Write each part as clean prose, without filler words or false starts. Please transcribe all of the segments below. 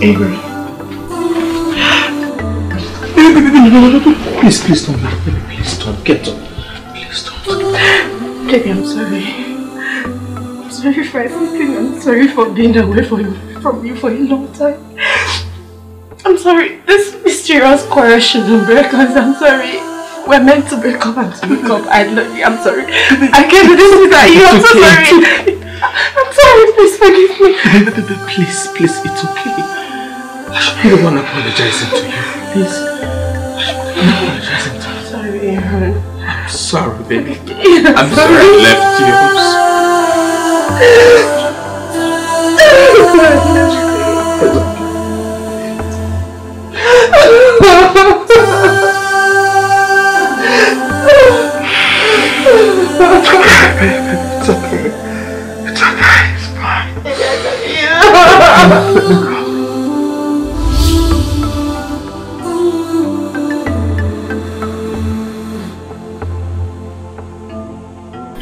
Avery. No. Please don't. Baby, please don't. Get up. Please don't. Baby, I'm sorry. I'm sorry for everything. I'm sorry for being away from you for a long time. I'm sorry. This mysterious quarrel shouldn't break us. I'm sorry. We're meant to break up and to make up. I love you. I'm sorry. I can't do this without you. I'm so sorry. I'm sorry. Please forgive me. Baby, please. It's okay. I should be the one apologizing to you. Please. I should be apologizing to you. Sorry, Aaron. I'm sorry, baby. I'm sorry I left you. It's okay. It's okay. It's fine. Let me go.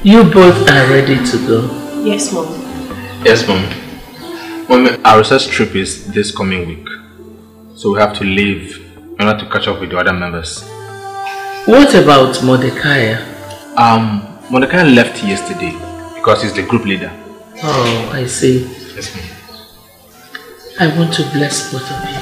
You both are ready to go? Yes, Mom. Yes, Mom. Mom, our research trip is this coming week. So we have to leave in order to catch up with the other members. What about Mordecai? Mordecai left yesterday because he's the group leader. Oh, I see. Yes, Mom. I want to bless both of you.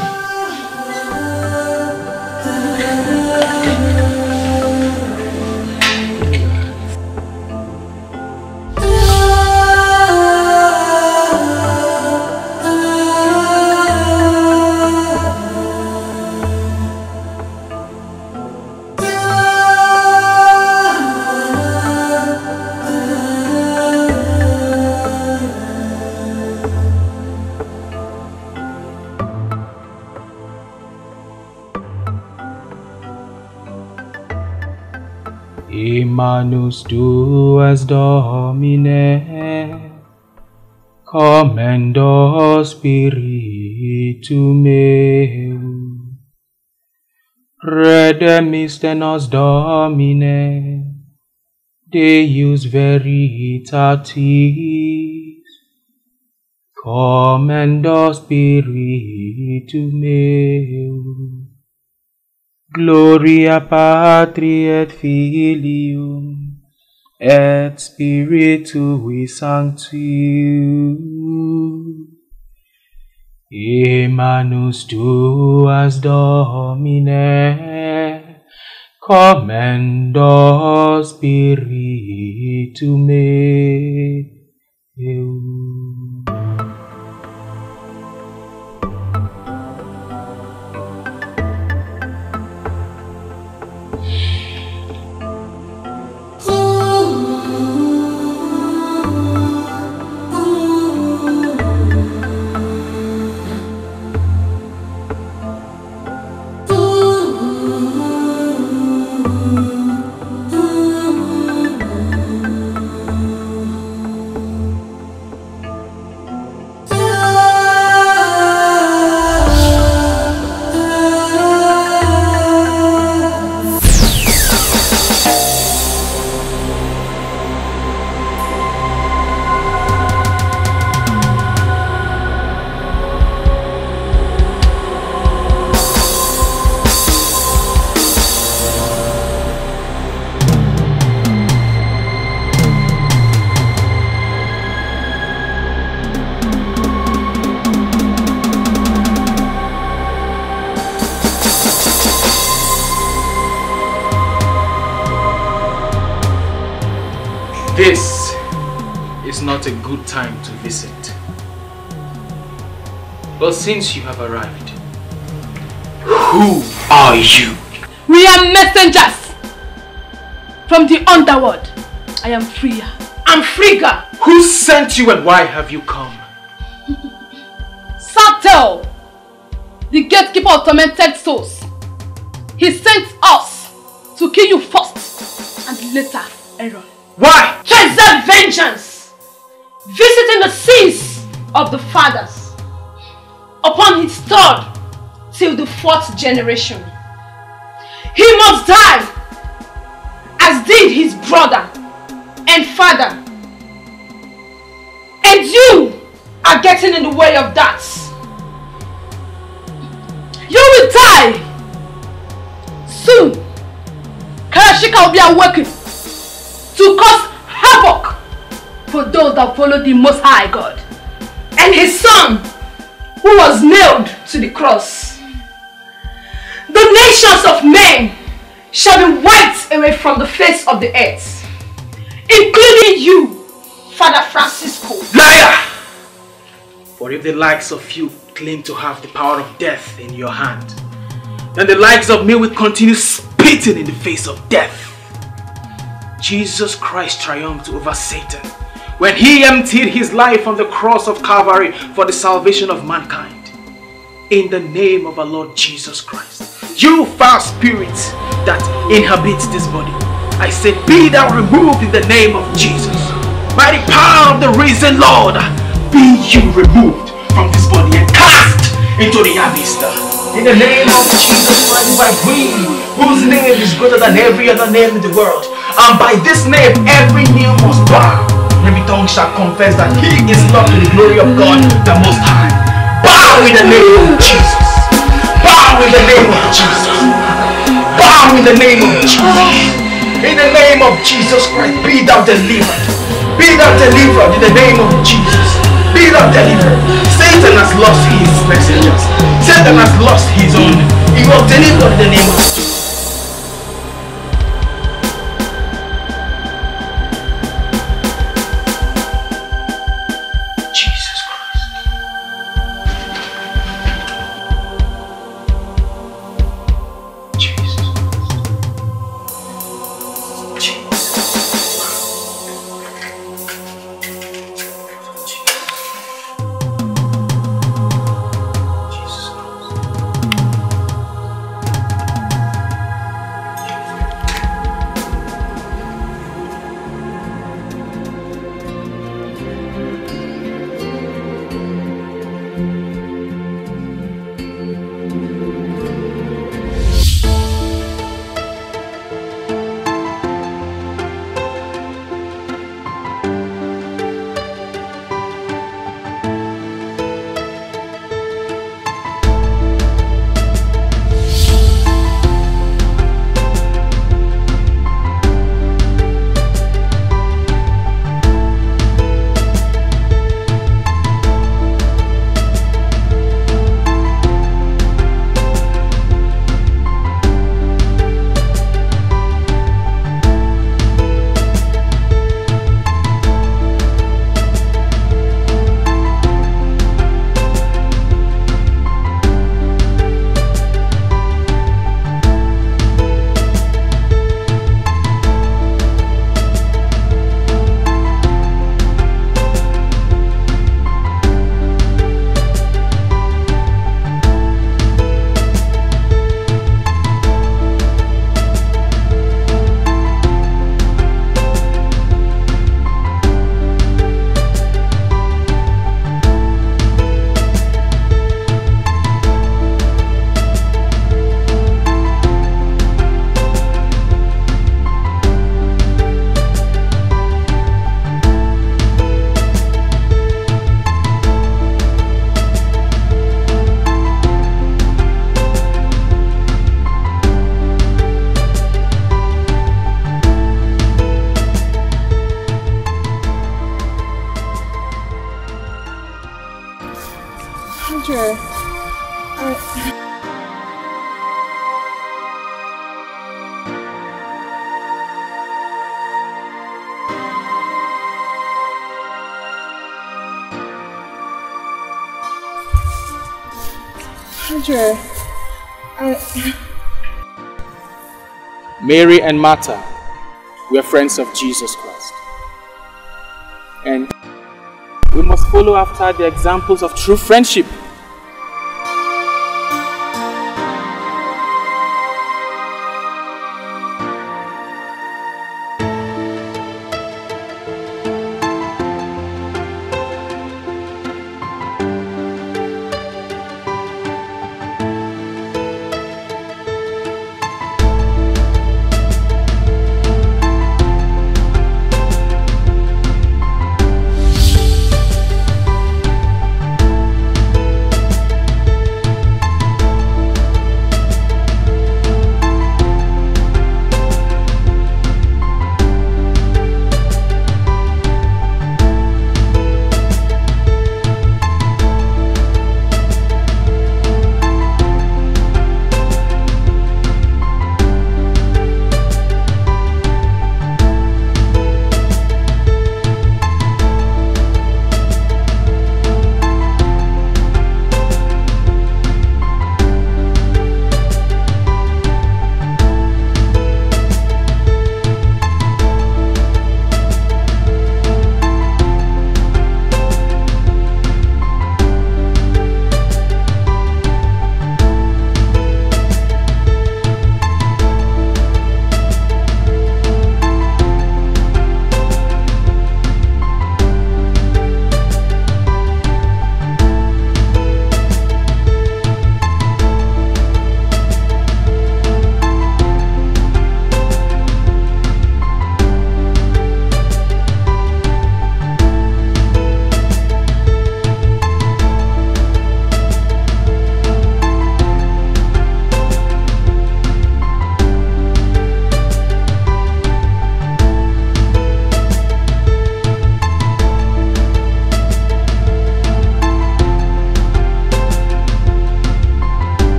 Manus tuas Domine, commendo spiritu meum, redemister nos Domine, Deus veritatis, commendo spiritu meum. Gloria Patri et Filium et Spiritui Sancti. Manus tuas Domine, commendo spiritu meum. This is not a good time to visit. But since you have arrived, who are you? We are messengers from the underworld. I am Freya. I'm Frigga. Who sent you and why have you come? Satel, the gatekeeper of tormented souls. He sent us to kill you first and later Aaron. Why? To exert vengeance, visiting the sins of the fathers upon his third till the fourth generation. He must die as did his brother and father. And you are getting in the way of that. will die. Soon, Karashika will be awakened to cause havoc for those that follow the Most High God and His Son, who was nailed to the cross. The nations of men shall be wiped away from the face of the earth, including you, Father Francisco. Liar! For if the likes of you claim to have the power of death in your hand, then the likes of me will continue spitting in the face of death. Jesus Christ triumphed over Satan when He emptied His life on the cross of Calvary for the salvation of mankind. In the name of our Lord Jesus Christ, you foul spirit that inhabits this body, I said, be thou removed in the name of Jesus. By the power of the risen Lord, be you removed from this body and cast into the abyss. In the name of Jesus Christ, by we, whose name is greater than every other name in the world, and by this name every knee must bow, and every tongue shall confess that He is Lord to the glory of God the Most High. Bow in the name of Jesus. Bow in the name of Jesus. Bow in the name of Jesus. In the name of Jesus Christ, be thou delivered. Be thou delivered in the name of Jesus. Be thou delivered. Satan has lost his messengers. Satan has lost his own. He was delivered in the name of Jesus. Mary and Martha were friends of Jesus Christ. And we must follow after the examples of true friendship.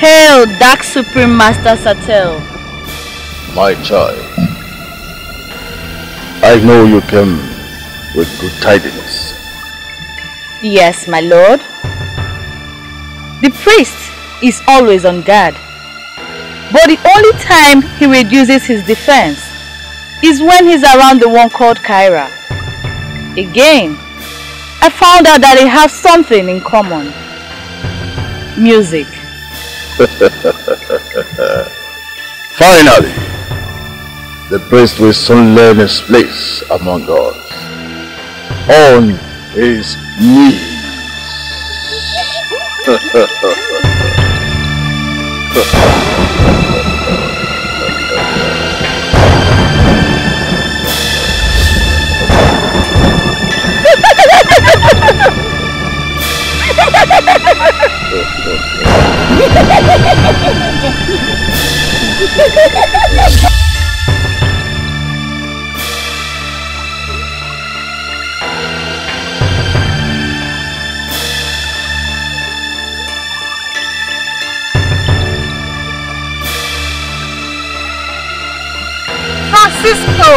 Hail, Dark Supreme Master Satel. My child, I know you came with good tidings. Yes, my lord. The priest is always on guard. But the only time he reduces his defense is when he's around the one called Kyra. Again, I found out that they have something in common. Music. Finally, the priest will soon learn his place among us. On his knees. Francisco!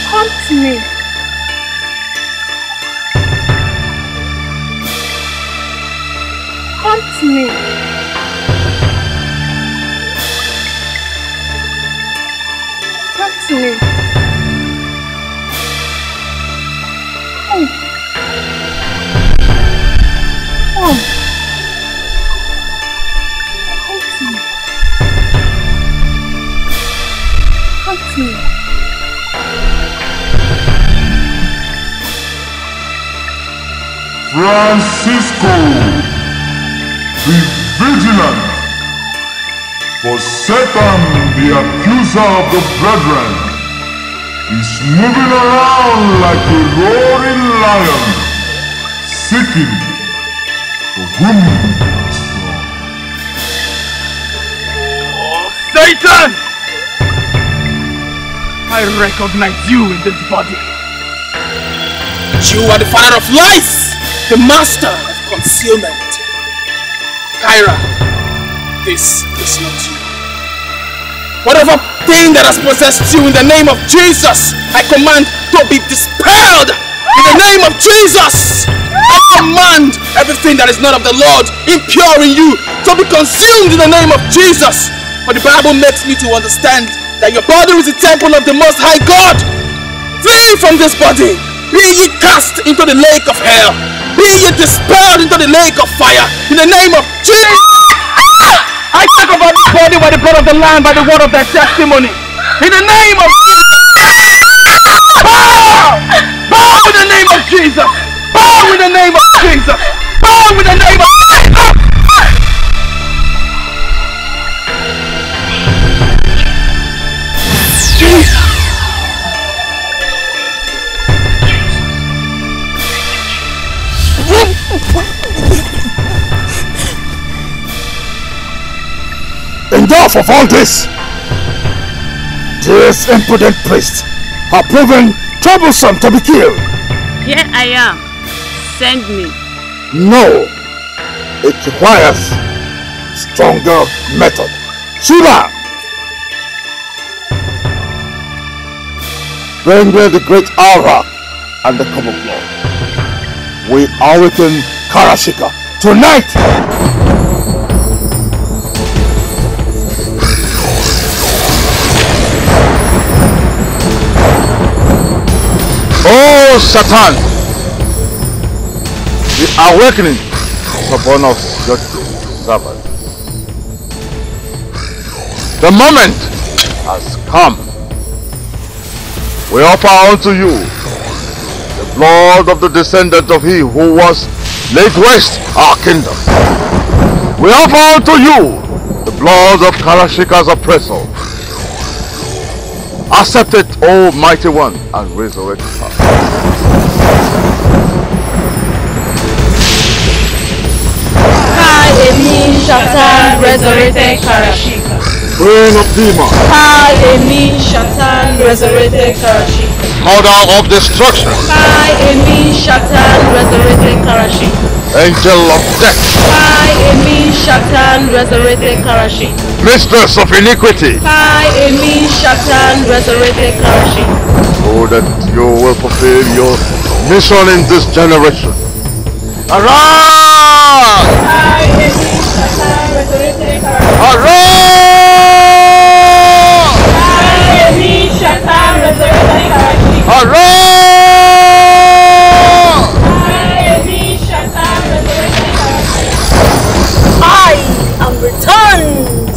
Come to me. Come to me. Come to me. Oh. Oh. Come to me. Come to me. Francisco, be vigilant, for Satan, the accuser of the brethren, is moving around like a roaring lion, seeking for whom to destroy. Oh, Satan! I recognize you in this body. You are the father of lies, the master of concealment. Kyra, this is not you. Whatever thing that has possessed you in the name of Jesus, I command to be dispelled in the name of Jesus. I command everything that is not of the Lord, impure in you, to be consumed in the name of Jesus. For the Bible makes me to understand that your body is the temple of the Most High God. Flee from this body. Be ye cast into the lake of hell. Be ye dispelled into the lake of fire. In the name of Jesus. I take over this body by the blood of the Lamb, by the word of their testimony. In the name of Jesus. Bow! Bow in the name of Jesus. Bow in the name of Jesus. Bow in the name of Jesus. Enough of all this! These impudent priests are proven troublesome to be killed. Here I am. Send me. No! It requires stronger method. Shiva! Bring me the great aura and the cup of blood. We awaken Karashika tonight! Oh, Satan! The awakening is upon us, your servant. The moment has come. We offer unto you the blood of the descendant of he who was laid waste our kingdom. We offer unto you the blood of Karashika's oppressor. Accept it, O mighty one, and resurrect her. Emi Shatan resurrected Karashika. Brain of demons. I, Ini Shatan, resurrected Karachi. Mother of destruction. I, Ini Shatan, resurrected Karachi. Angel of death. I, Ini Shatan, resurrected Karachi. Mistress of iniquity. I, Ini Shatan, resurrected Karachi. So that you will fulfill your mission in this generation. Arise! I, Ini Shatan, resurrected Karachi. Arise! I, Ini Shatan, resurrected Karachi. Arise! I am returned.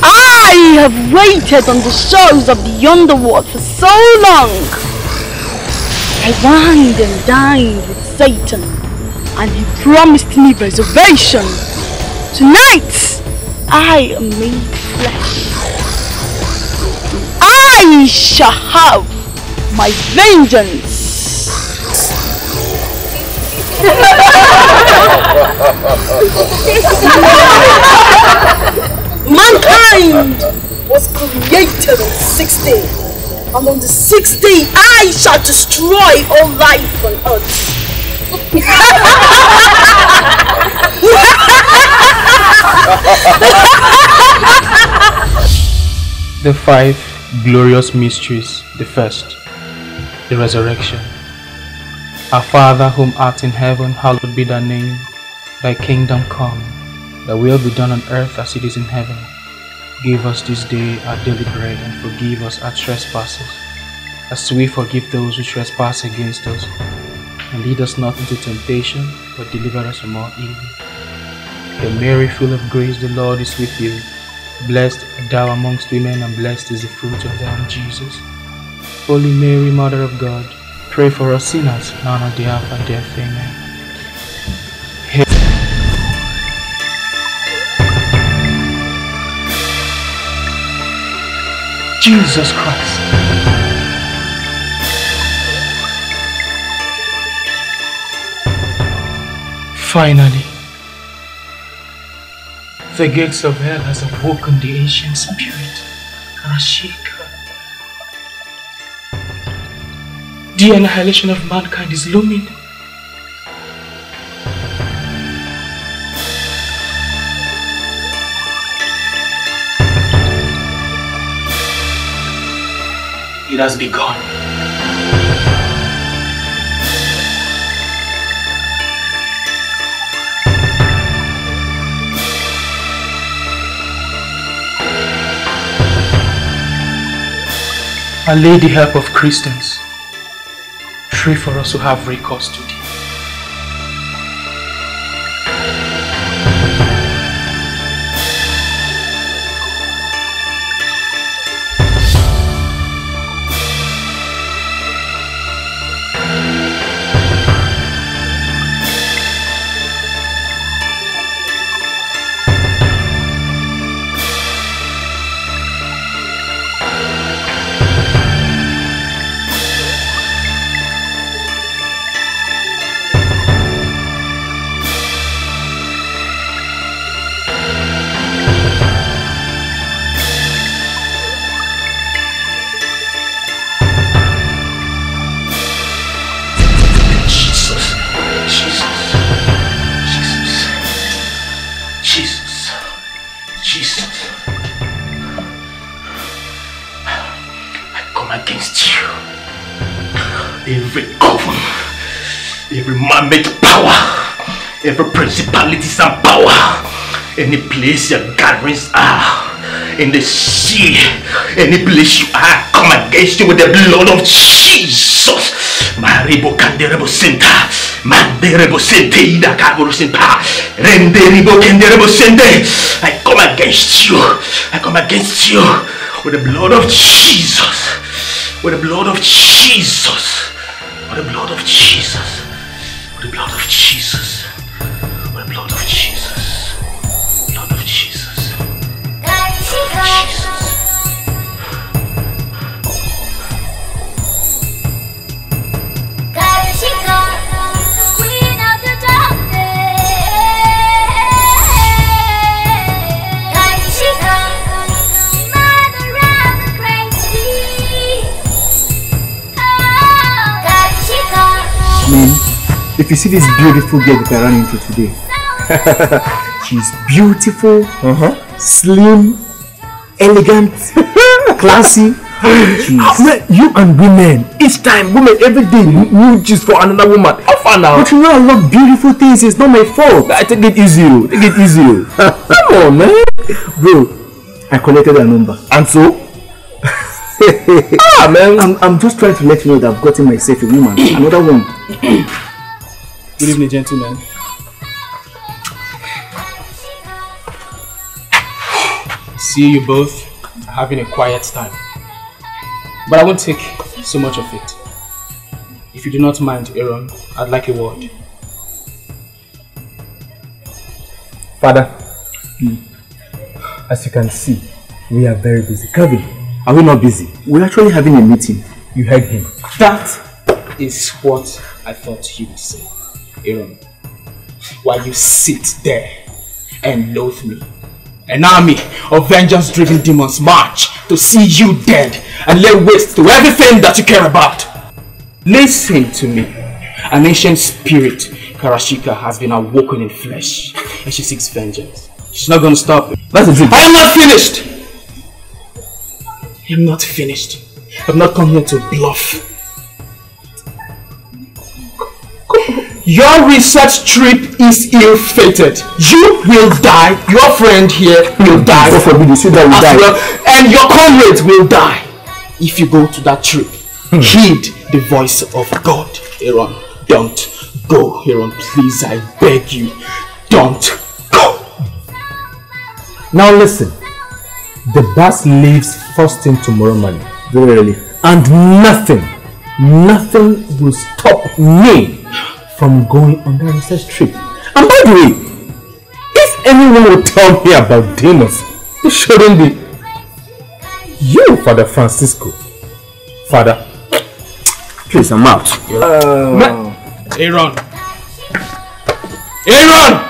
I have waited on the shores of the underworld for so long. I wined and dined with Satan, and he promised me resurrection. Tonight, I am made flesh. I shall have my vengeance. Mankind was created on the 6th day, and on the 6th day I shall destroy all life on earth. The 5 glorious mysteries. The first, the resurrection. Our Father whom art in heaven, hallowed be thy name. Thy kingdom come, thy will be done on earth as it is in heaven. Give us this day our daily bread, and forgive us our trespasses, as we forgive those who trespass against us. And lead us not into temptation, but deliver us from all evil. Hail Mary, full of grace, the Lord is with you. Blessed art thou amongst women, and blessed is the fruit of thy womb, Jesus. Holy Mary, Mother of God, pray for us sinners, now and at the hour of our death. Amen. Jesus Christ. Finally, the gates of hell has awoken the ancient spirit, Karashika. The annihilation of mankind is looming. It has begun. I lay the help of Christians. Pray for us who have recourse to thee. Every principalities and power, any place your gatherings are, in the sea, any place you are, come against you with the blood of Jesus. Maribo Canderebo Senta, Manderebo Sente, Ida Carboro Senta, Renderibo Canderebo Sente. I come against you, I come against you with the blood of Jesus, with the blood of Jesus, with the blood of Jesus, with the blood of Jesus. Blood of Jesus, blood of Jesus, If you see this beautiful girl that I ran into today, she's beautiful, slim, elegant, classy. You and women, each time, women, every day, you choose for another woman. How far now? But you know I love beautiful things, it's not my fault. I take it easy, Come on, man. Bro, I collected her number. And so? Man. I'm just trying to let you know that I've gotten myself a woman. Another one. Good evening, gentlemen. See you both having a quiet time. But I won't take so much of it. If you do not mind, Aaron, I'd like a word. Father, as you can see, we are very busy. Kevin, are we not busy? We're actually having a meeting. You heard him. That is what I thought you would say, Aaron. While you sit there and loathe me. An army of vengeance-driven demons march to see you dead and lay waste to everything that you care about. Listen to me. An ancient spirit, Karashika, has been awoken in flesh and she seeks vengeance. She's not going to stop it. That's it. I am not finished! I am not finished. I've not come here to bluff. Your research trip is ill-fated. You will die. Your friend here will die. God forbid you see that we die. Well, and your comrades will die. If you go to that trip, heed the voice of God. Aaron, don't go. Aaron, please, I beg you. Don't go. Now listen. The bus leaves first thing tomorrow morning. Very early. And nothing will stop me from going on that research trip. And by the way, if anyone will tell me about demons, it shouldn't be you, Father Francisco. Father, please, I'm out. Aaron! Aaron!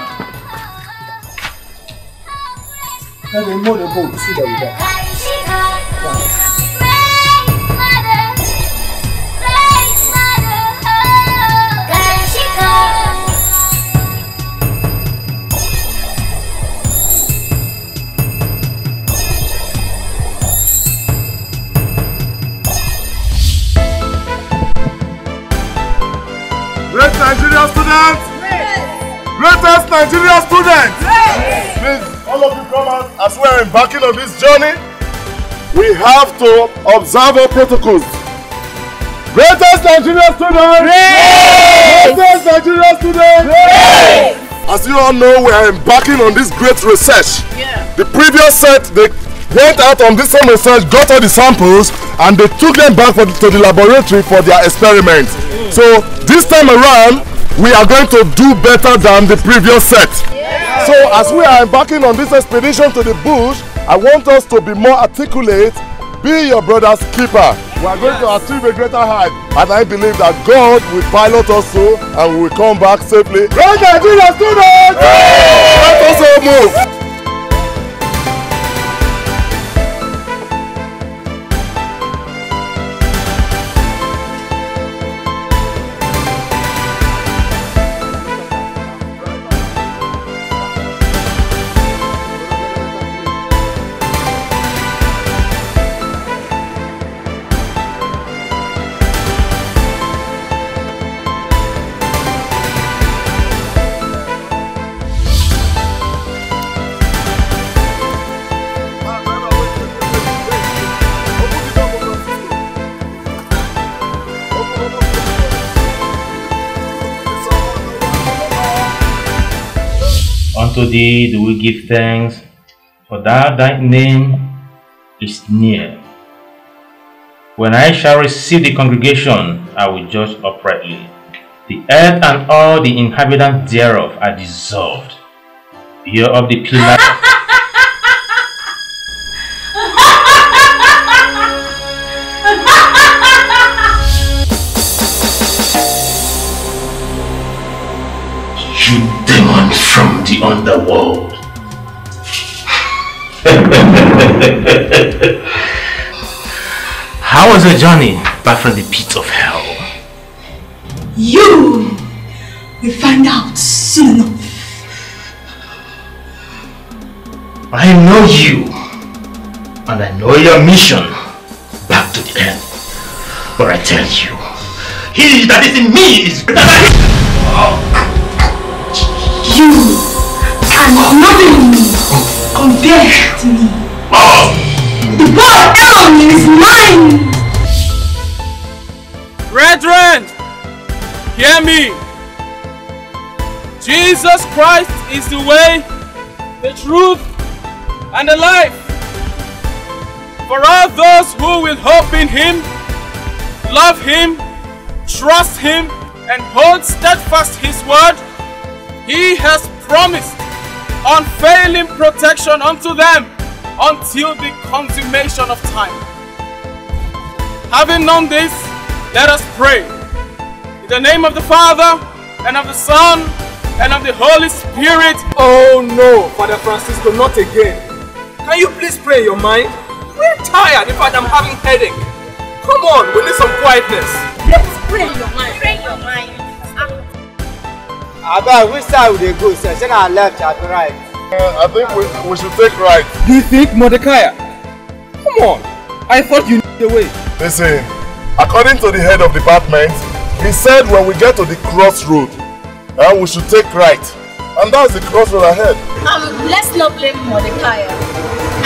Great Nigerian students! Greatest Nigerian students! Please, all of you come out as we are embarking on this journey. We have to observe our protocols. Greatest Nigerian students! Greatest Nigerian students! As you all know, we are embarking on this great research. The previous set, they went out on this same research, got all the samples, and they took them back to the laboratory for their experiments. So this time around, we are going to do better than the previous set. So as we are embarking on this expedition to the bush, I want us to be more articulate, be your brother's keeper. We are going to achieve a greater height, and I believe that God will pilot us through and we will come back safely. Great Nigerian students! Let us all move! Unto thee do we give thanks, for thou thy name is near. When I shall receive the congregation, I will judge uprightly. The earth and all the inhabitants thereof are dissolved. Hear of the pillar. the underworld. How was your journey back from the pit of hell? You will find out soon enough. I know you, and I know your mission back to the end. But I tell you, he that is in me is greater than he. You are nothing compared to me. The boy Elon is mine! Brethren, hear me. Jesus Christ is the way, the truth, and the life. For all those who will hope in Him, love Him, trust Him, and hold steadfast His word, He has promised unfailing protection unto them until the consummation of time. Having known this, let us pray. In the name of the Father, and of the Son, and of the Holy Spirit. Oh no, Father Francisco, not again. Can you please pray in your mind? We're tired. In fact, I'm having headache. Come on, we need some quietness. Let's pray in your mind. Pray in your mind. About which side would they go, sir? Should I left or right? I think we should take right. You think, Mordecai? Come on. I thought you knew the way. Listen, according to the head of department, he said when we get to the crossroad, we should take right. And that's the crossroad ahead. Let's not blame Mordecai.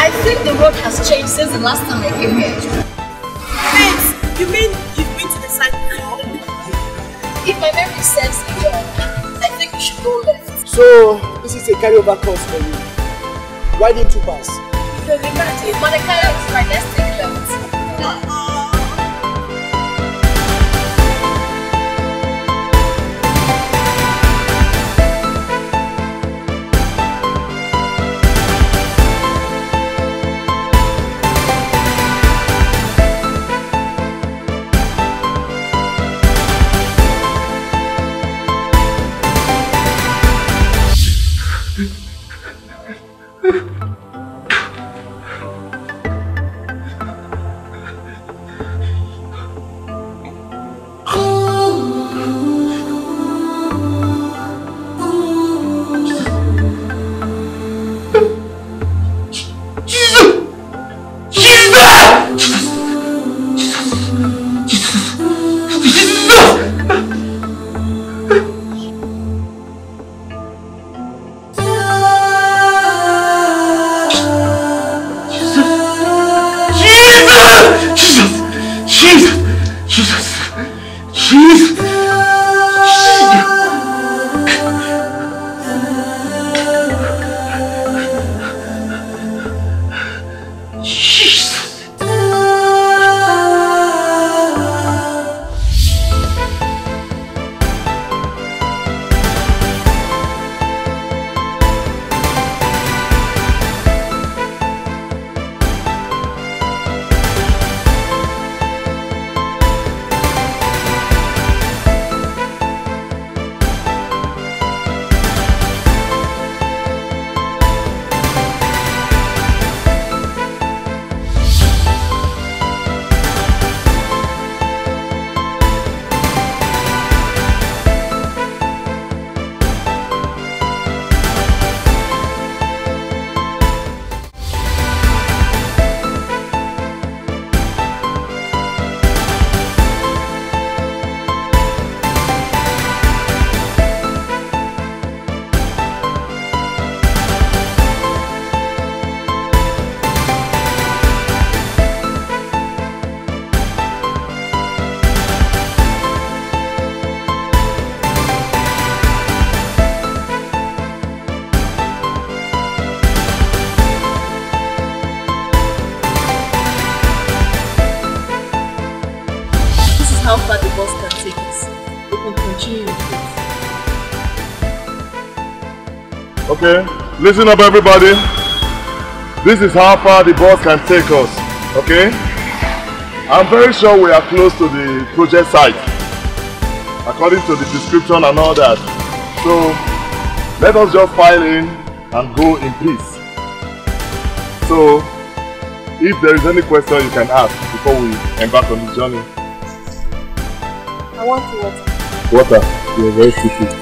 I think the road has changed since the last time I came here. Wait, you mean you've been to the side before? If my memory serves me well, I think we should go left. So, this is a carryover course for you. Why didn't you pass? Because imagine, Mordecai is right, let's take left. How far the bus can take us. We can continue. Okay, listen up everybody. This is how far the bus can take us, okay? I'm very sure we are close to the project site, according to the description and all that. So, let us just file in and go in peace. So, if there is any question you can ask before we embark on this journey. I want water. Water, you are very stupid.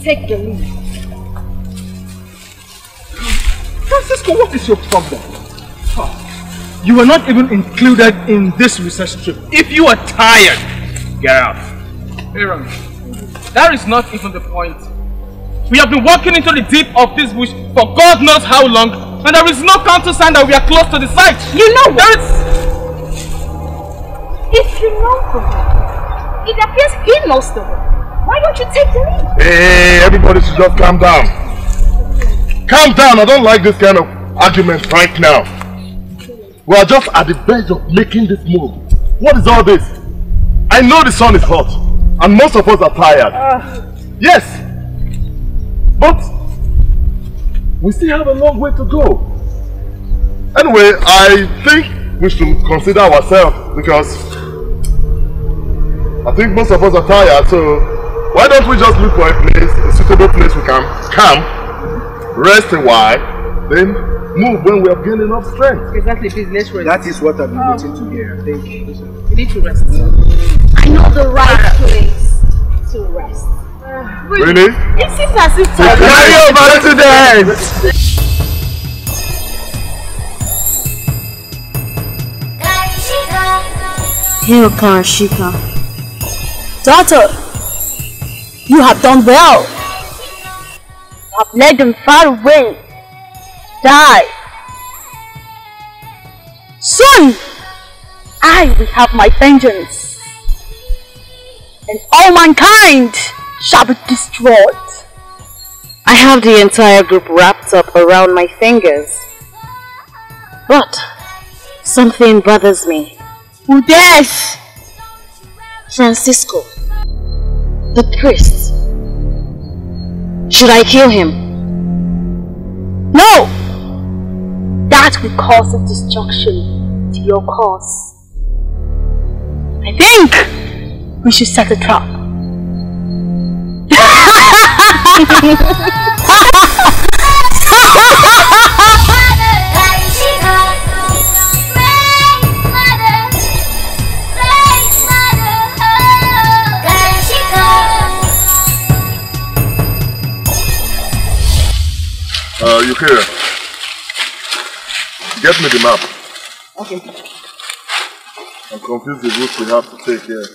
Take the lead. Francisco, what is your problem? You were not even included in this research trip. If you are tired, get out. Aaron, that is not even the point. We have been walking into the deep of this bush for God knows how long, and there is no counter sign that we are close to the site. You know what? There is... If you know the way, it appears he knows the way. Why don't you take the lead? Hey, everybody should just calm down. Calm down, I don't like this kind of argument right now. We are just at the verge of making this move. What is all this? I know the sun is hot, and most of us are tired. Yes, but we still have a long way to go. Anyway, I think we should consider ourselves because I think most of us are tired, so why don't we just look for a place, a suitable place we can camp, rest a while, then move when we have gained enough strength. Exactly, please, let's rest. That is what I've been waiting to hear. Thank you. We need to rest. I know the right place to rest. Really? It seems as if carry over to the Hail Karashika. Daughter, you have done well. You have led them far away. Die. Soon, I will have my vengeance. And all mankind shall be destroyed. I have the entire group wrapped up around my fingers. But something bothers me. Who dares? Francisco, the priest. Should I kill him? No! That will cause a destruction to your cause. I think we should set a trap. Yukira, get me the map. Okay. I'm confused the route we have to take here.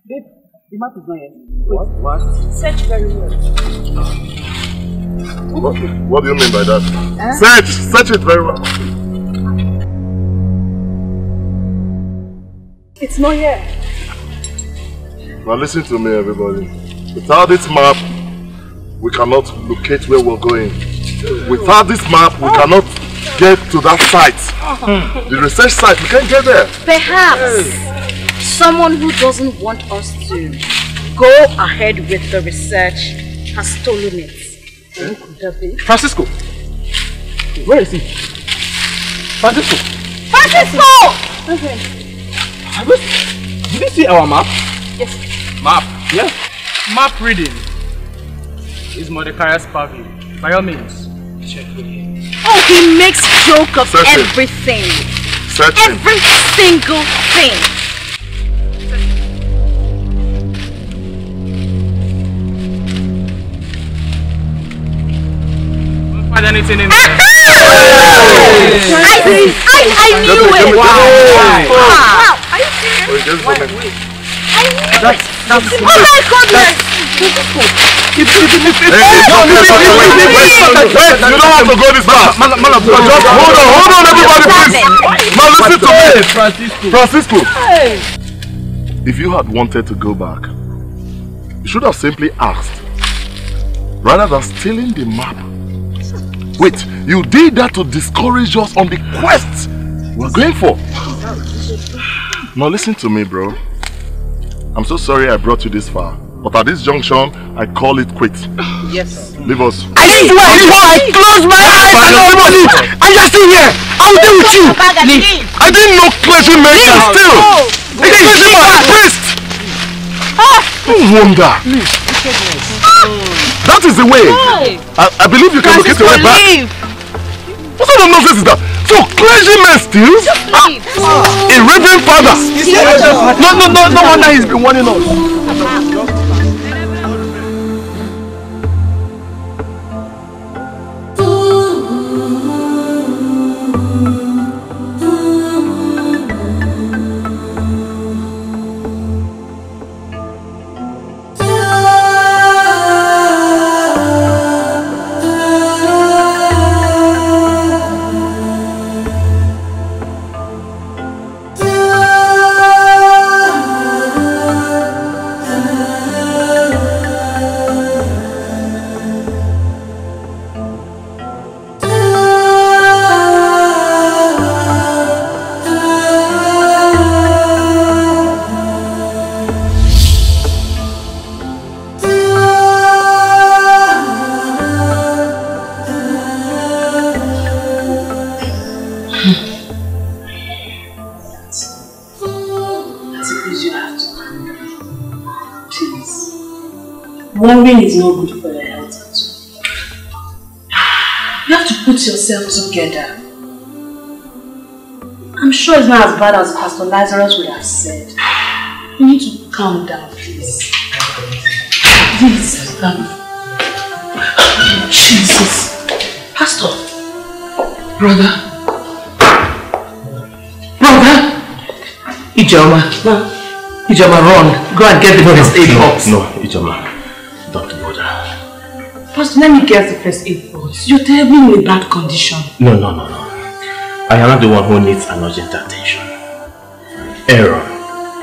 Babe, the map is not yet. Wait. What? Search very well. What do you mean by that? Search it very well. It's not here. Now listen to me, everybody. Without this map, we cannot locate where we're going. Without this map, we cannot get to that site. The research site, we can't get there. Perhaps someone who doesn't want us to go ahead with the research has stolen it. Could that be? Francisco! Where is he? Francisco! Francisco! Did you see our map? Yes. Map? Yes. Map reading is Mordecai's purview. By all means, check with him. Oh, he makes joke of everything. Every single thing. Don't find anything in there. I knew it! Wow! Are you serious? Wait. Oh my goodness! You don't have to go this far. Just hold on, everybody, please. Now listen to me. Francisco. If you had wanted to go back, you should have simply asked, rather than stealing the map. Wait, you did that to discourage us on the quest we're going for. Now listen to me, bro. I'm so sorry I brought you this far, but at this junction, I call it quits. Yes. Leave us. I didn't do anything. I closed my eyes and everybody. I'm just in here. I'll deal with you. I didn't know clergy men can steal. It is clergy man, priest. No wonder. That is the way. I believe you can locate your way back. What sort of nonsense is that? So clergymen steals? A reverend father? No wonder he's been warning us. Worrying is not good for your health at all. You have to put yourself together. I'm sure it's not as bad as Pastor Lazarus would have said. You need to calm down, please. Please. Jesus. Pastor. Brother. Ijoma. Ijoma, run. Go and get the first aid box. No, Ijoma. Don't bother. Pastor, let me get the first aid box. You're terribly in a bad condition. No. I am not the one who needs an urgent attention. Aaron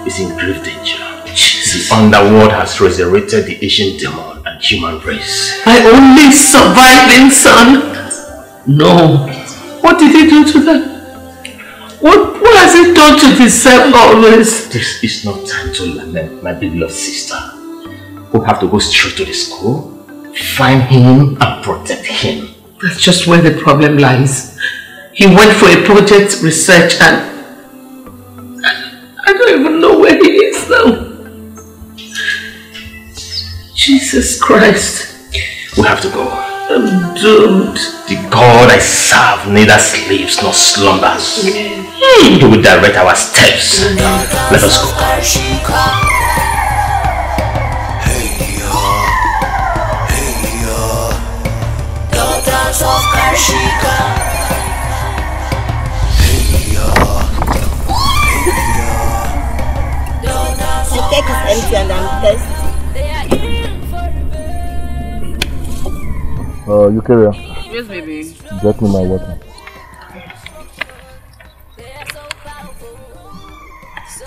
is in grave danger. Jesus. The underworld has resurrected the ancient demon and human race. My only surviving son. No. What did he do to them? What has he done to deserve all this? This is not time to lament my beloved sister. We have to go straight to the school, find him and protect him. That's just where the problem lies. He went for a project research and I don't even know where he is now. Jesus Christ. We have to go. I'm doomed. The God I serve neither sleeps nor slumbers. He will direct our steps. Let us go. Daughters of Karshika. The cake is empty and I'm thirsty. You carry on. Yes, baby. Get me my water.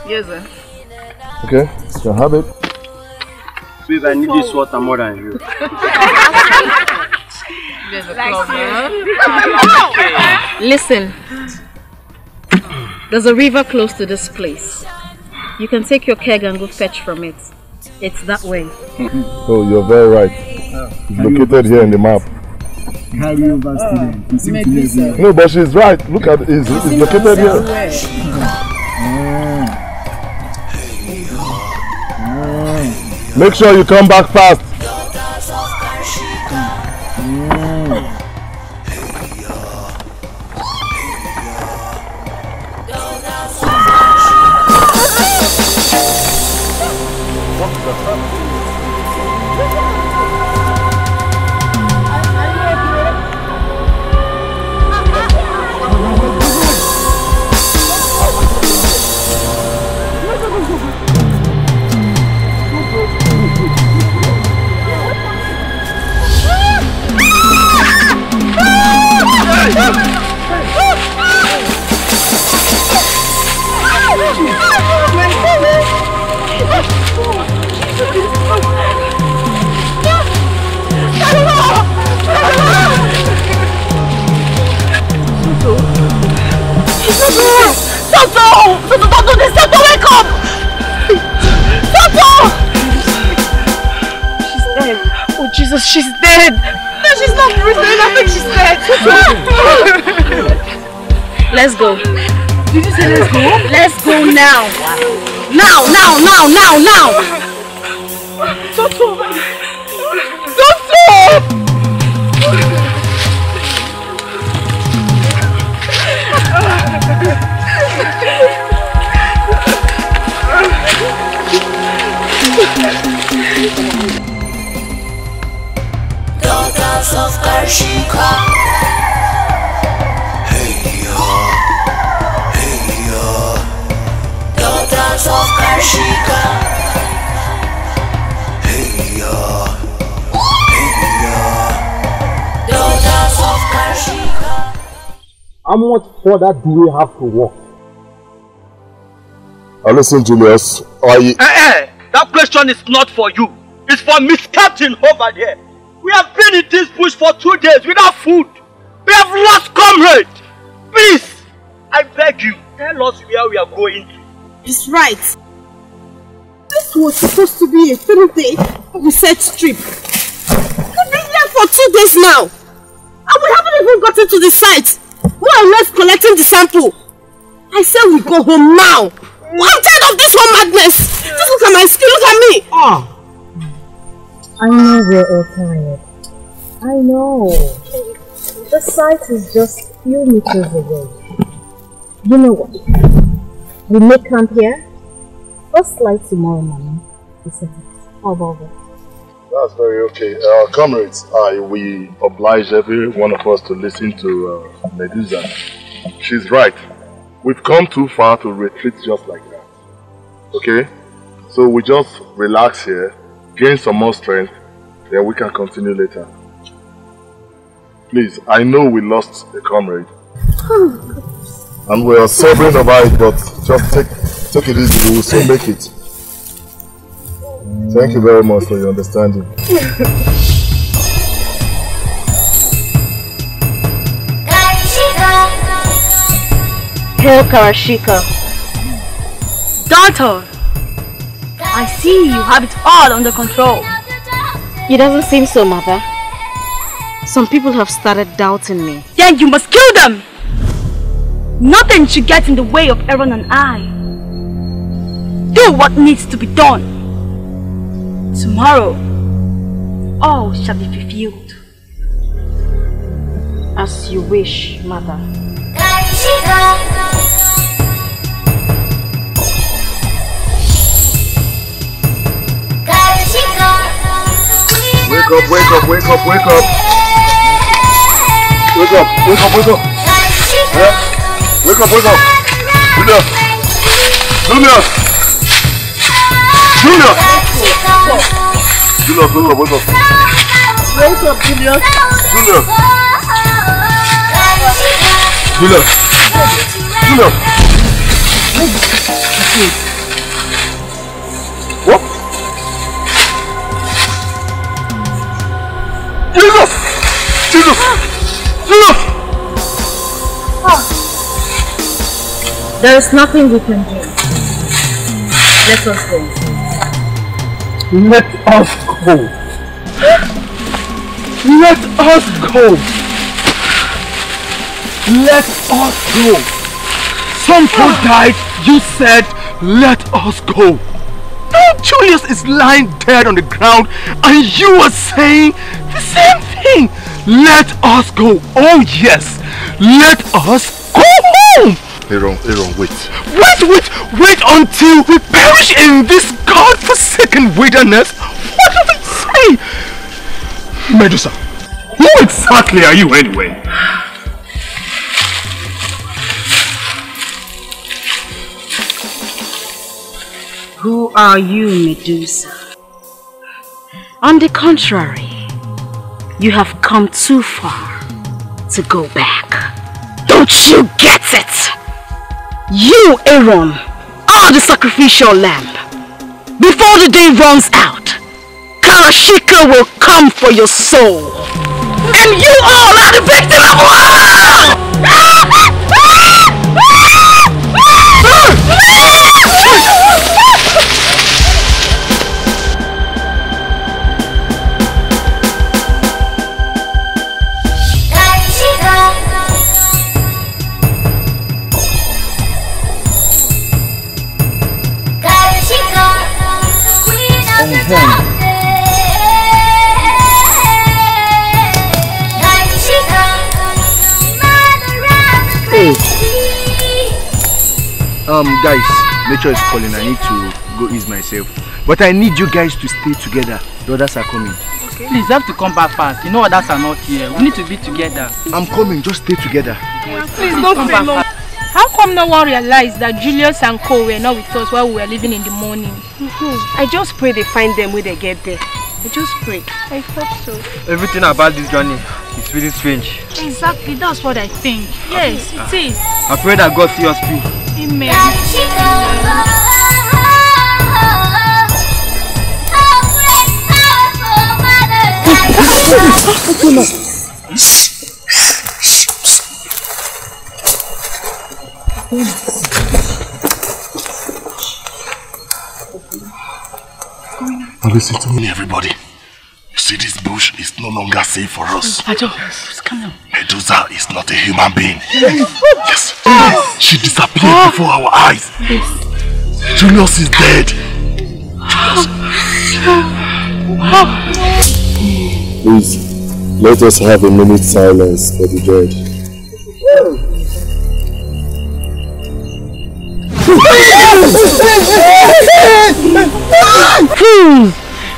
Yes, sir. Okay, you can have it. Please, I need this water more than you. Listen, there's a river close to this place. You can take your keg and go fetch from it. It's that way. Oh, you're very right. It's located here in the map. No, but she's right. Look at it. It's located here. Make sure you come back fast. Jesus, she's dead! No, she's not breathing. I think she's dead. Let's go. Did you say let's go? Let's go now. Now! Tonto! Daughters of Karshika. Hey ya, daughters of Karshika. Hey ya, daughters of Karshika. How much further do we have to walk? Listen, Julius. That question is not for you. It's for Miss Captain over there. We have been in this bush for 2 days without food. We have lost comrade. Please, I beg you, tell us where we are going to. It's right. This was supposed to be a 3-day research trip. We've been here for 2 days now. And we haven't even gotten to the site. More or less collecting the sample. I said we go home now. I'm tired of this whole madness. Just look at my skin, look at me. I know we're all tired. I know. The site is just a few meters away. You know what? We make camp here. First light tomorrow morning. We set it. How about that? That's very okay. Comrades, we oblige every one of us to listen to Medusa. She's right. We've come too far to retreat just like that. Okay? So we just relax here, gain some more strength, then we can continue later. Please, I know we lost a comrade. And we are sobering about it, but just take it easy, we will soon make it. Thank you very much for your understanding. Hail Karashika. Daughter, I see you have it all under control. It doesn't seem so, Mother. Some people have started doubting me. Then you must kill them! Nothing should get in the way of Aaron and I. Do what needs to be done. Tomorrow, all shall be fulfilled. As you wish, Mother. Wake up, wake up, wake up, wake up. Wake up, wake up, wake up. Yeah? Wake up, wake up. Julius. Julius. Julius. Julius, wake up, wake up. Wake up, Julius. Julius. Julius. Julius. What? Jesus! Jesus! Jesus! There is nothing we can do. Let us go. Let us go. Let us go. Let us go. Some people died. You said, let us go. Now Julius is lying dead on the ground and you are saying the same thing. Let us go. Oh yes. Let us go home. Aaron, wait. Wait until we perish in this God-forsaken wilderness. What do we say? Medusa, who exactly are you anyway? Who are you, Medusa? On the contrary, you have come too far to go back. Don't you get it? You, Aaron, are the sacrificial lamb. Before the day runs out, Karashika will come for your soul. And you all are the victim of war! Guys, nature is calling. I need to go ease myself. But I need you guys to stay together. The others are coming. Okay. Please, you have to come back fast. You know others are not here. We need to be together. I'm coming. Just stay together. Please don't stay long. How come no one realized that Julius and Co were not with us while we were leaving in the morning? I just pray they find them when they get there. I just pray. I hope so. Everything about this journey is really strange. Exactly, that's what I think. Yes, it is. I pray that God see us through. Amen. Now listen to me, everybody. You see, this bush is no longer safe for us. Just come down. Medusa is not a human being. Yes. She disappeared before our eyes. Julius is dead. Please, let us have a minute's silence for the dead.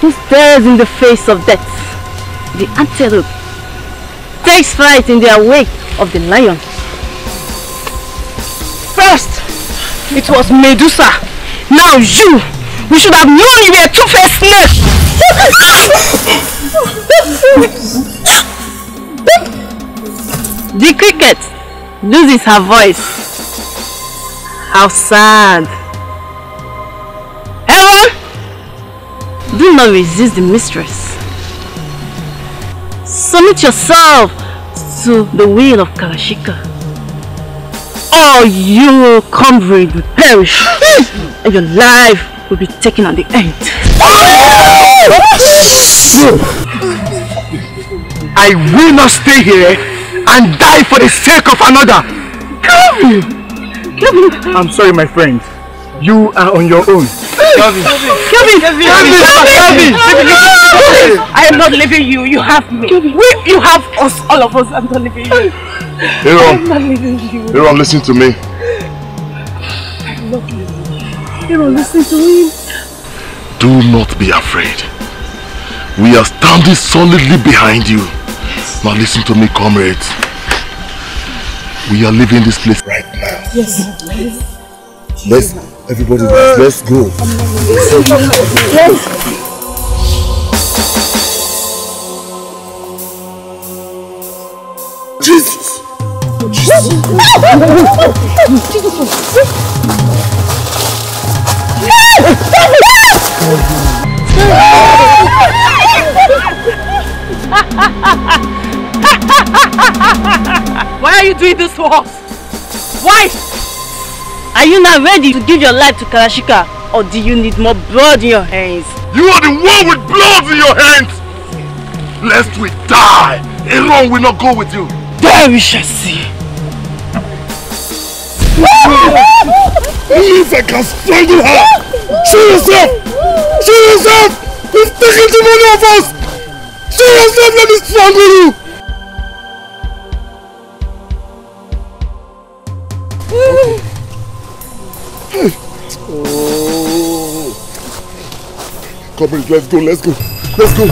Who stares in the face of death? The antelope takes flight in the wake of the lion. First, it was Medusa. Now you! We should have known you were a two-faced snake! The cricket loses her voice. How sad. Aaron, do not resist the mistress. Submit yourself to the will of Karashika, or your comrade will perish and your life will be taken at the end. I will not stay here and die for the sake of another. Kevin! I'm sorry, my friend. You are on your own. Kevin! I am not leaving you. You have me. You have us, all of us. I'm not leaving you. I'm not leaving you. Aaron, listen to me. I love you. Aaron, listen to him. Do not be afraid. We are standing solidly behind you. Now listen to me, comrades. We are leaving this place right now. Yes. Everybody, let's go. Jesus! Why are you doing this to us? Why? Are you not ready to give your life to Karashika? Or do you need more blood in your hands? You are the one with blood in your hands! Lest we die, Aaron will not go with you. There we shall see. If I can strangle her! Show yourself! Show yourself! He's taking too many of us! Show yourself, let me strangle you! Oh. Come on, let's go, let's go, let's go.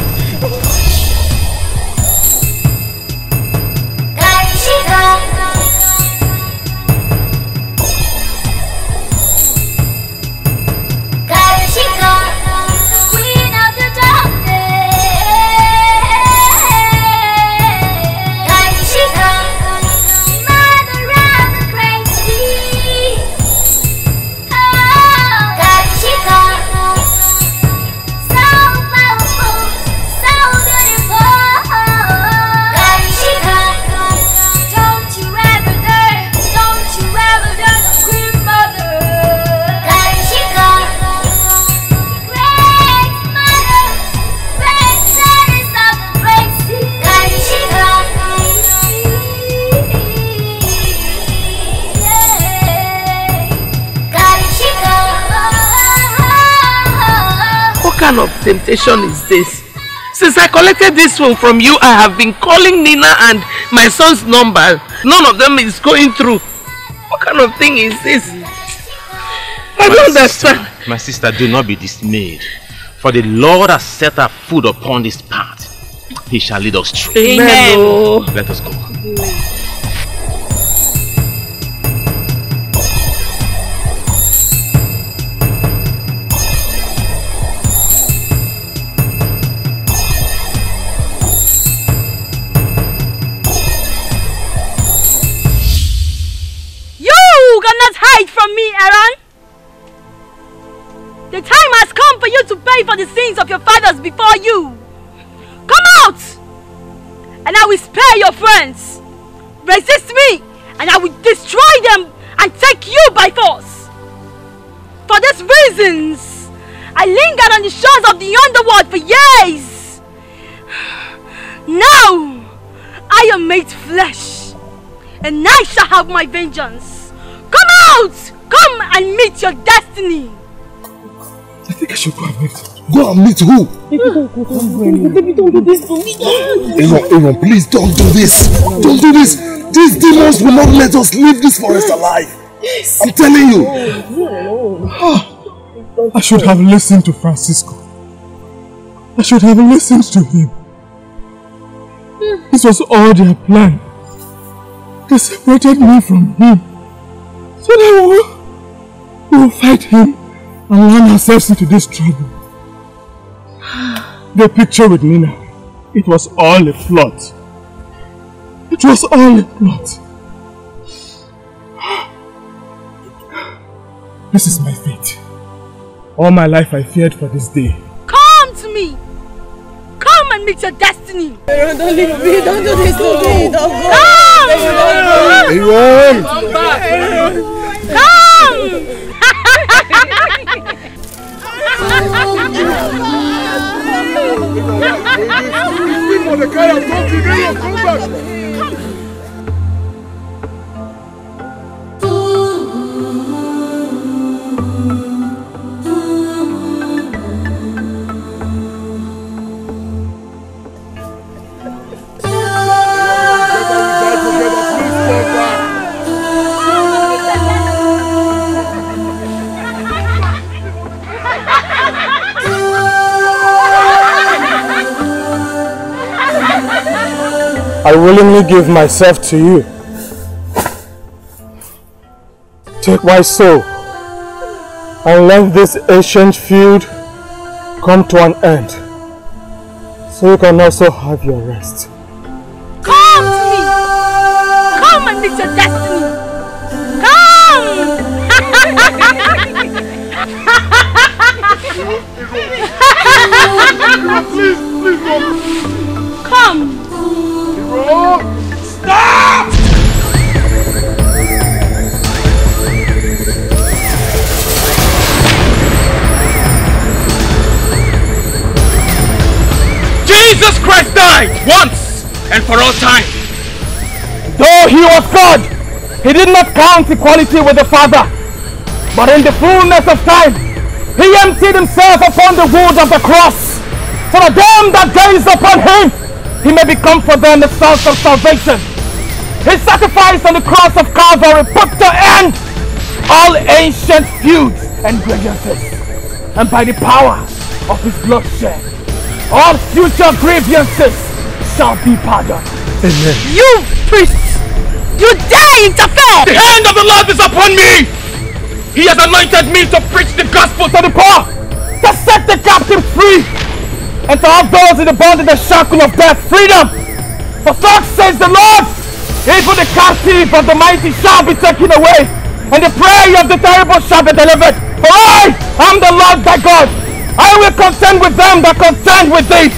What kind of temptation is this? Since I collected this phone from you, I have been calling Nina and my son's number. None of them is going through. What kind of thing is this? I don't understand. My sister, do not be dismayed. For the Lord has set our foot upon this path. He shall lead us through. Amen. Let us go. From me, Aaron. The time has come for you to pay for the sins of your fathers before you. Come out, and I will spare your friends. Resist me, and I will destroy them and take you by force. For these reasons, I lingered on the shores of the underworld for years. Now, I am made flesh, and I shall have my vengeance. Come out! Come and meet your destiny! I think I should go and meet. Go and meet who? Baby, don't do this to me. Aaron, please don't do this. Don't do this. These demons will not let us leave this forest alive. I'm telling you. I should have listened to Francisco. I should have listened to him. This was all their plan. They separated me from him. So now we will fight him and run ourselves into this trouble. The picture with Nina, it was all a plot. It was all a plot. This is my fate. All my life I feared for this day. Come to me! Come and meet your destiny! Aaron, don't leave me! Don't do this to me! Don't go! Come! Aaron! Come back! Come! I willingly give myself to you. Take my soul and let this ancient feud come to an end, so you can also have your rest. Come to me! Come and meet your destiny! Come! Please, come! Stop! Jesus Christ died once and for all time. Though he was God, he did not count equality with the Father. But in the fullness of time, he emptied himself upon the wood of the cross. So that them that gaze upon him, he may become for them the source of salvation. His sacrifice on the cross of Calvary put to end all ancient feuds and grievances. And by the power of his bloodshed, all future grievances shall be pardoned. Amen. You priests, you dare interfere! The hand of the Lord is upon me! He has anointed me to preach the gospel to the poor, to set the captives free, and to have those in the bondage and shackle of death freedom. For such says the Lord, even the captive of the mighty shall be taken away, and the prey of the terrible shall be delivered. For I am the Lord thy God. I will contend with them that contend with thee,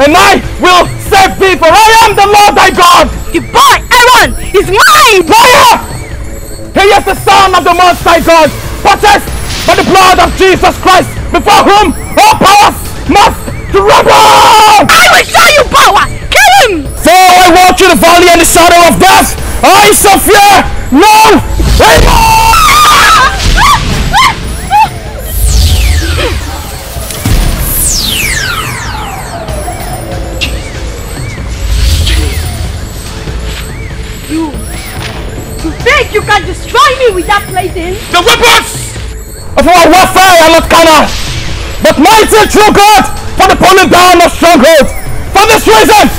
and I will save thee, for I am the Lord thy God. The boy Aaron is mine! Liar! He is the son of the Most High God, purchased by the blood of Jesus Christ, before whom all powers must tremble! I will show you power! Kill him! So I walk through the valley and the shadow of death, I shall fear no evil! You think you can destroy me with that plaything? The weapons of our warfare are not carnal, but mighty through God for the pulling down of strongholds. For this reason,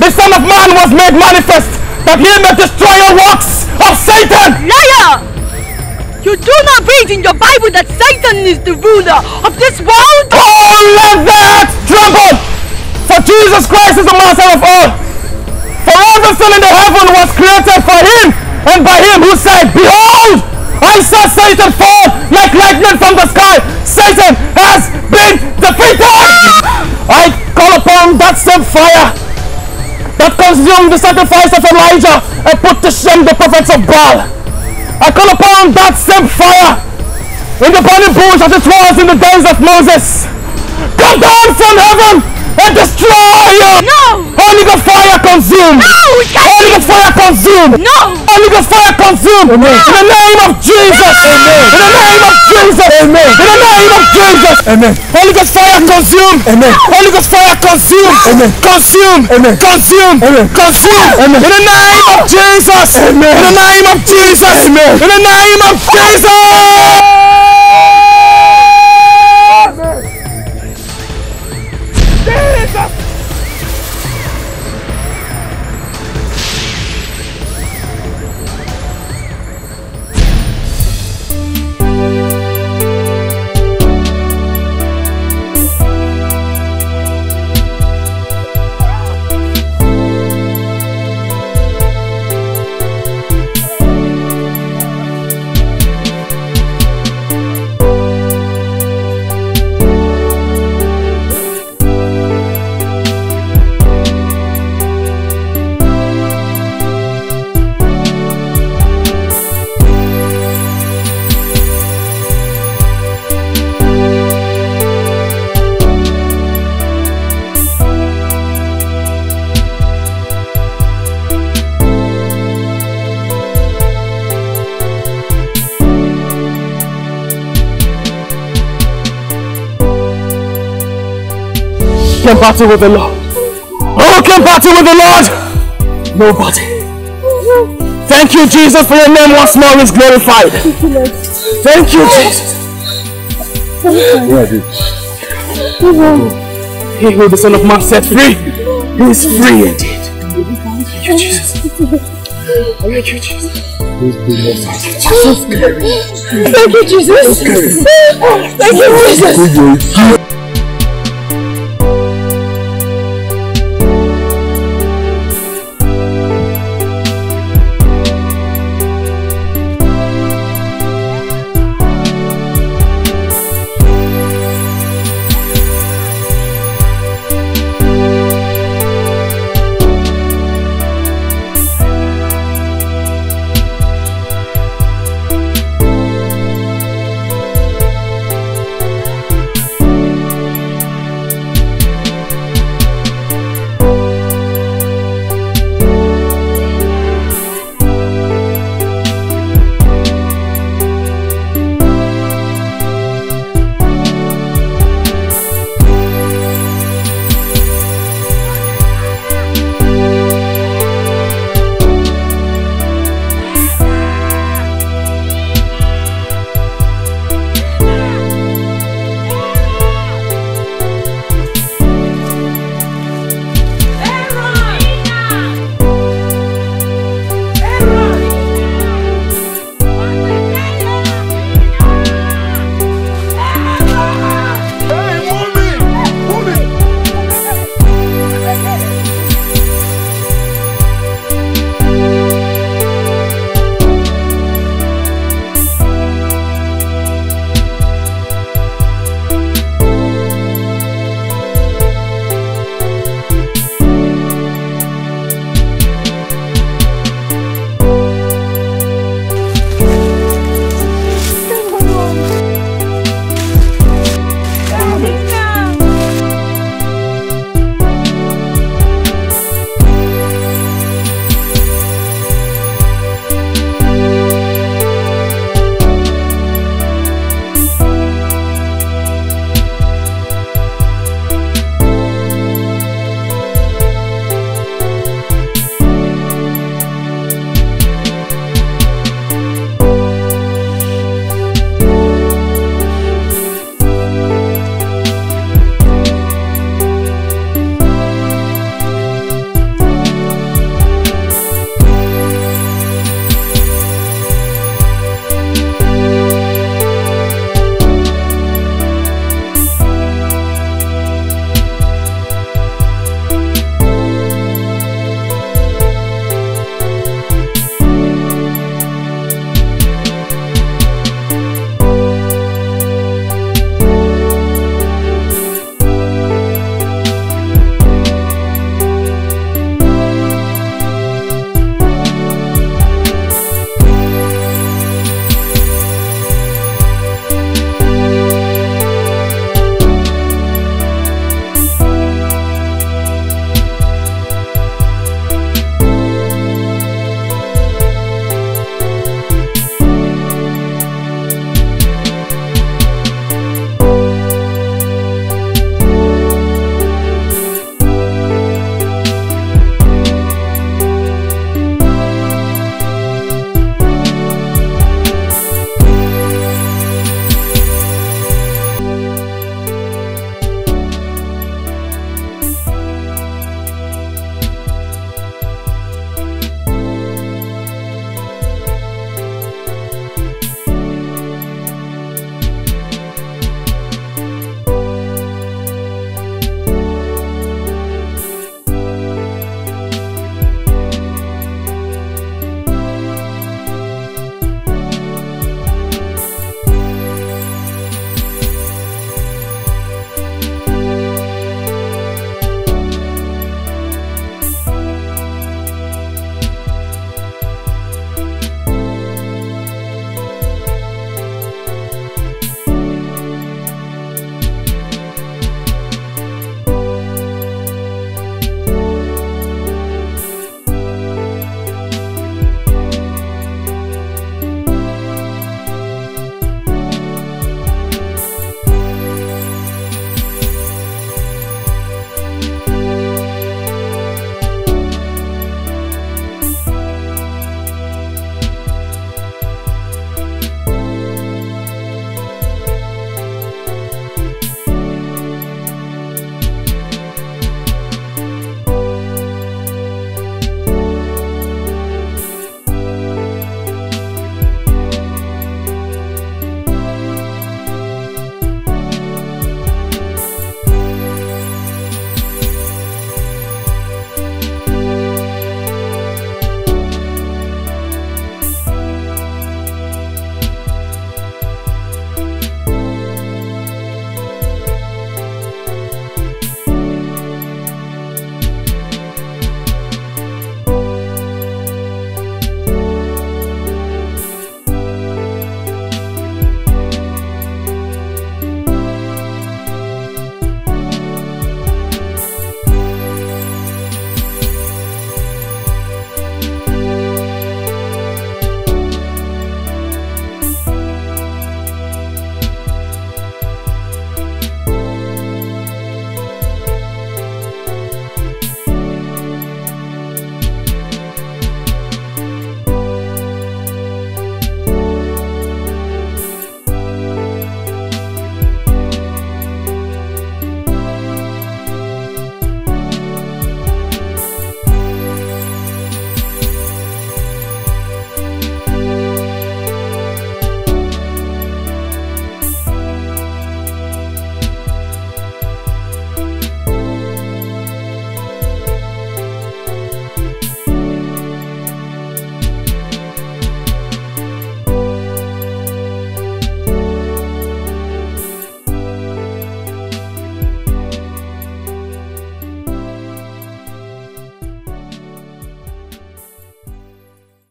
the Son of Man was made manifest, that he may destroy the works of Satan. Liar! You do not read in your Bible that Satan is the ruler of this world? Oh, let that tremble! For Jesus Christ is the master of all. For everything in the heaven was created for him, and by him who said, behold, I saw Satan fall like lightning from the sky. Satan has been defeated! I call upon that same fire that consumed the sacrifice of Elijah and put to shame the prophets of Baal. I call upon that same fire in the burning bush as it was in the days of Moses. Come down from heaven and destroy you! No! Holy Ghost fire consume! No! Holy Ghost fire consume! No! Holy Ghost fire consume! Amen. In the name of Jesus! Amen. In the name of Jesus! Amen. In the name of Jesus! Amen. Holy Ghost fire consume! Amen. Holy Ghost fire consume! Amen. Consume! Amen. Consume! Amen. Consume! Amen. In the name of Jesus! Amen. In the name of Jesus! Amen. In the name of Jesus! Can battle with the Lord? Who can battle with the Lord? Nobody. Thank you, Jesus, for your name once more is glorified. Thank you, Jesus. He who the Son of Man set free, he is free indeed. Thank you, Jesus. Thank you, Jesus. Thank you, Jesus. Thank you, Jesus.